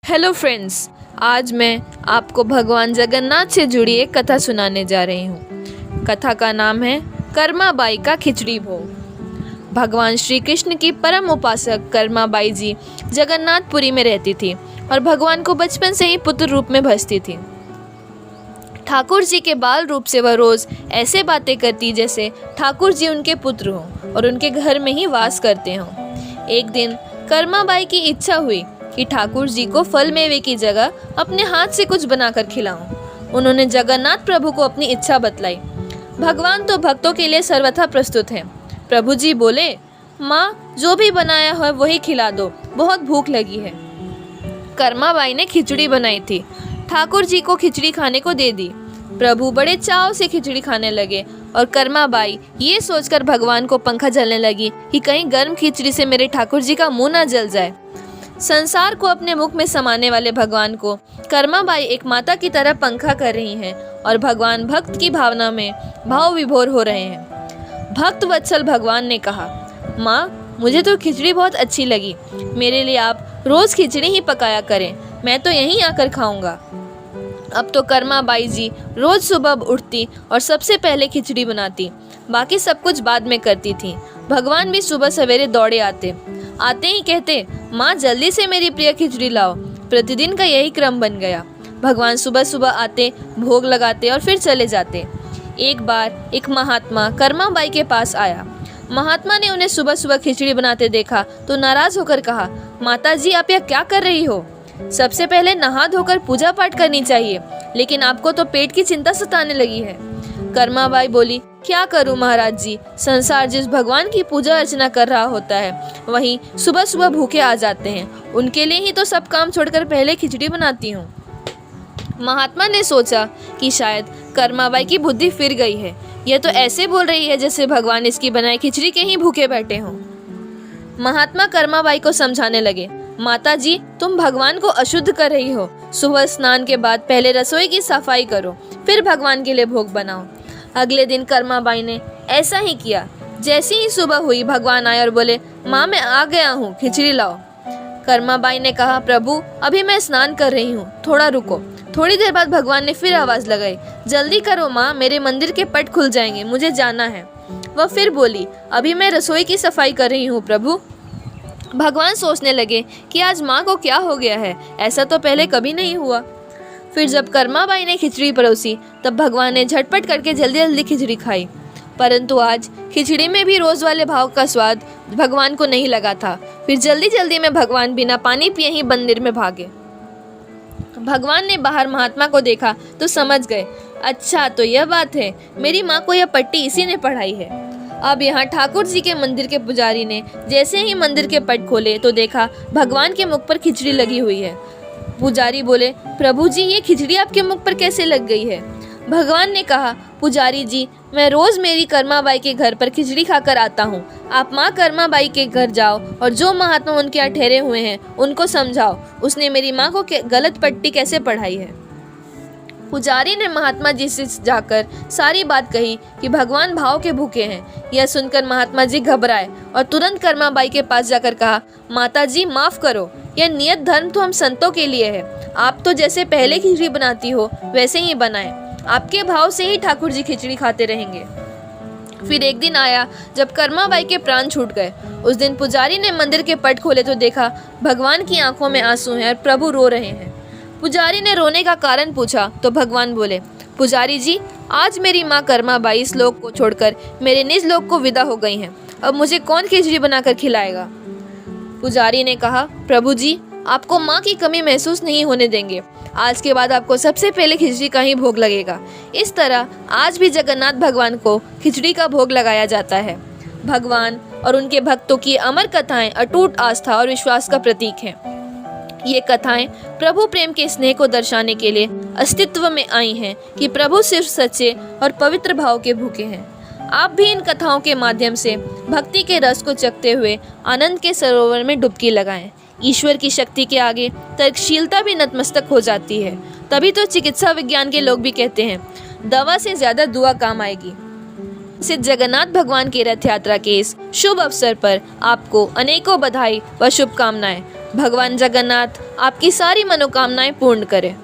Hello friends, आज मैं आपको भगवान जगन्नाथ से जुड़ी एक कथा सुनाने जा रही हूँ। कथा का नाम है कर्माबाई का खिचड़ी भोग। भगवान श्री कृष्ण की परम उपासक कर्माबाई जी जगन्नाथपुरी में रहती थी और भगवान को बचपन से ही पुत्र रूप में भजती थी। ठाकुर जी के बाल रूप से वह रोज ऐसे बातें करती जैसे ठाकुर जी उनके पुत्र हों और उनके घर में ही वास करते हों। एक दिन कर्माबाई की इच्छा हुई कि ठाकुर जी को फल मेवे की जगह अपने हाथ से कुछ बनाकर खिलाऊं। उन्होंने जगन्नाथ प्रभु को अपनी इच्छा बतलाई। भगवान तो भक्तों के लिए सर्वथा प्रस्तुत हैं। प्रभु जी बोले, माँ जो भी बनाया है वही खिला दो, बहुत भूख लगी है। कर्माबाई ने खिचड़ी बनाई थी, ठाकुर जी को खिचड़ी खाने को दे दी। प्रभु बड़े चाव से खिचड़ी खाने लगे और कर्माबाई ये सोचकर भगवान को पंखा जलने लगी कि कहीं गर्म खिचड़ी से मेरे ठाकुर जी का मुंह ना जल जाए। संसार को अपने मुख में समाने वाले भगवान को कर्माबाई एक माता की तरह पंखा कर रही हैं और भगवान भक्त की भावना में भाव विभोर हो रहे हैं। भक्त वत्सल भगवान ने कहा, माँ मुझे तो खिचड़ी बहुत अच्छी लगी, मेरे लिए आप रोज खिचड़ी ही पकाया करें, मैं तो यहीं आकर खाऊंगा। अब तो कर्माबाई जी रोज सुबह उठती और सबसे पहले खिचड़ी बनाती, बाकी सब कुछ बाद में करती थी। भगवान भी सुबह सवेरे दौड़े आते ही कहते, माँ जल्दी से मेरी प्रिय खिचड़ी लाओ। प्रतिदिन का यही क्रम बन गया। भगवान सुबह सुबह आते, भोग लगाते और फिर चले जाते। एक बार एक महात्मा कर्माबाई के पास आया। महात्मा ने उन्हें सुबह सुबह खिचड़ी बनाते देखा तो नाराज होकर कहा, माता जी आप यह क्या कर रही हो? सबसे पहले नहा धोकर पूजा पाठ करनी चाहिए, लेकिन आपको तो पेट की चिंता सताने लगी है। कर्माबाई बोली, क्या करूं महाराज जी, संसार जिस भगवान की पूजा अर्चना कर रहा होता है वहीं सुबह सुबह भूखे आ जाते हैं, उनके लिए ही तो सब काम छोड़कर पहले खिचड़ी बनाती हूँ। महात्मा ने सोचा कि शायद कर्माबाई की बुद्धि फिर गई है, यह तो ऐसे बोल रही है जैसे भगवान इसकी बनाई खिचड़ी के ही भूखे बैठे हों। महात्मा कर्माबाई को समझाने लगे, माता जी तुम भगवान को अशुद्ध कर रही हो। सुबह स्नान के बाद पहले रसोई की सफाई करो, फिर भगवान के लिए भोग बनाओ। अगले दिन कर्माबाई ने ऐसा ही किया। जैसे ही सुबह हुई भगवान आए और बोले, माँ मैं आ गया हूँ, खिचड़ी लाओ। कर्माबाई ने कहा, प्रभु अभी मैं स्नान कर रही हूँ, थोड़ा रुको। थोड़ी देर बाद भगवान ने फिर आवाज लगाई, जल्दी करो माँ, मेरे मंदिर के पट खुल जाएंगे, मुझे जाना है। वह फिर बोली, अभी मैं रसोई की सफाई कर रही हूँ प्रभु। भगवान सोचने लगे कि आज माँ को क्या हो गया है, ऐसा तो पहले कभी नहीं हुआ। फिर जब कर्माबाई ने खिचड़ी परोसी तब भगवान ने झटपट करके जल्दी जल्दी खिचड़ी खाई, परंतु आज खिचड़ी में भी रोज वाले भाव का स्वाद भगवान को नहीं लगा था। फिर जल्दी जल्दी में भगवान बिना पानी पिए ही मंदिर में भागे। भगवान ने बाहर महात्मा को देखा तो समझ गए, अच्छा तो यह बात है, मेरी माँ को यह पट्टी इसी ने पढ़ाई है। अब यहाँ ठाकुर जी के मंदिर के पुजारी ने जैसे ही मंदिर के पट खोले तो देखा भगवान के मुख पर खिचड़ी लगी हुई है। पुजारी बोले, प्रभु जी ये खिचड़ी आपके मुख पर कैसे लग गई है? भगवान ने कहा, पुजारी जी मैं रोज मेरी कर्माबाई के घर पर खिचड़ी खाकर आता हूँ, आप माँ कर्माबाई के घर जाओ और जो महात्मा उनके यहाँ ठहरे हुए हैं उनको समझाओ, उसने मेरी माँ को गलत पट्टी कैसे पढ़ाई है। पुजारी ने महात्मा जी से जाकर सारी बात कही कि भगवान भाव के भूखे हैं। यह सुनकर महात्मा जी घबराए और तुरंत कर्माबाई के पास जाकर कहा, माता जी माफ करो, यह नियत धर्म तो हम संतों के लिए है, आप तो जैसे पहले खिचड़ी बनाती हो वैसे ही बनाएं, आपके भाव से ही ठाकुर जी खिचड़ी खाते रहेंगे। फिर एक दिन आया जब कर्माबाई के प्राण छूट गए। उस दिन पुजारी ने मंदिर के पट खोले तो देखा भगवान की आंखों में आंसू हैं और प्रभु रो रहे हैं। पुजारी ने रोने का कारण पूछा तो भगवान बोले, पुजारी जी आज मेरी माँ कर्माबाई इस लोक को छोड़कर मेरे निज लोक को विदा हो गई हैं, अब मुझे कौन खिचड़ी बनाकर खिलाएगा? पुजारी ने कहा, प्रभु जी आपको माँ की कमी महसूस नहीं होने देंगे, आज के बाद आपको सबसे पहले खिचड़ी का ही भोग लगेगा। इस तरह आज भी जगन्नाथ भगवान को खिचड़ी का भोग लगाया जाता है। भगवान और उनके भक्तों की अमर कथाएं अटूट आस्था और विश्वास का प्रतीक हैं। ये कथाएं प्रभु प्रेम के स्नेह को दर्शाने के लिए अस्तित्व में आई हैं कि प्रभु सिर्फ सच्चे और पवित्र भाव के भूखे हैं। आप भी इन कथाओं के माध्यम से भक्ति के रस को चखते हुए आनंद के सरोवर में डुबकी लगाएं। ईश्वर की शक्ति के आगे तर्कशीलता भी नतमस्तक हो जाती है। तभी तो चिकित्सा विज्ञान के लोग भी कहते हैं, दवा से ज्यादा दुआ काम आएगी। सिद्ध जगन्नाथ भगवान की रथ यात्रा के इस शुभ अवसर पर आपको अनेकों बधाई व शुभकामनाएं। भगवान जगन्नाथ आपकी सारी मनोकामनाएं पूर्ण करें।